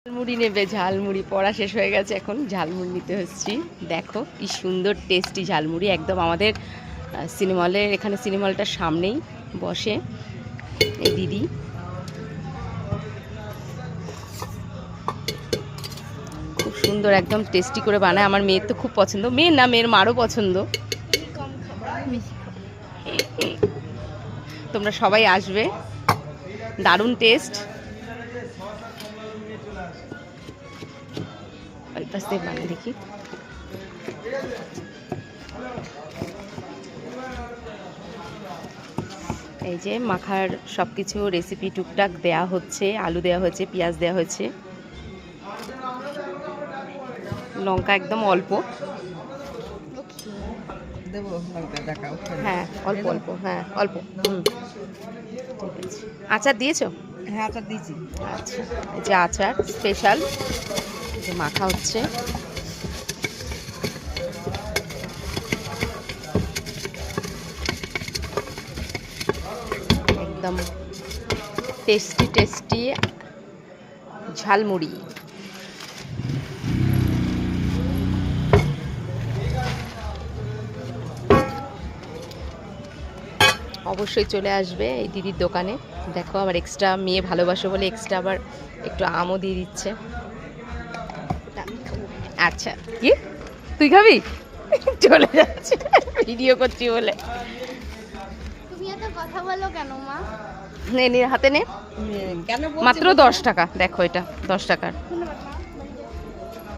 ঝালমুড়ি নেবে, ঝালমুড়ি পড়া শেষ হয়ে গেছে, এখন ঝালমুড়ি নিতে হচ্ছি। দেখো কি সুন্দর টেস্টি ঝালমুড়ি, একদম আমাদের সিনেমা হলের এখানে, সিনেমা হলটার সামনেই বসে এই দিদি। খুব সুন্দর, একদম টেস্টি করে বানায়। আমার মেয়ের তো খুব পছন্দ, মেয়ের না, মেয়ের মারও পছন্দ। তোমরা সবাই আসবে, দারুণ টেস্ট। ওই পাশ থেকে বানিয়ে দেখি। এই যে মাখার সব কিছু রেসিপি টুকটাক দেয়া হচ্ছে, আলু দেওয়া হয়েছে, পেঁয়াজ দেওয়া হয়েছে, লঙ্কা একদম অল্প, হ্যাঁ অল্প অল্প, হ্যাঁ অল্প। ঠিক আছে, আচার দিয়েছো? হ্যাঁ আচার দিয়েছি। আচ্ছা, এই যে আচার স্পেশাল, যে মাখা হচ্ছে। একদম টেস্টি টেস্টি ঝালমুড়ি। অবশ্যই চলে আসবে এই দিদির দোকানে। দেখো আবার এক্সট্রা, মেয়ে ভালোবাসো বলে এক্সট্রা আবার একটু আমও দিয়ে দিচ্ছে। আচ্ছা, কি তুই খাবি? চলে যাচ্ছে ভিডিও করছি বলে। তুমি এত কথা বলো কেন মা? নে নে, হাতে নে। কেন মাত্র 10 টাকা, দেখো এটা 10 টাকার। ধন্যবাদ মা।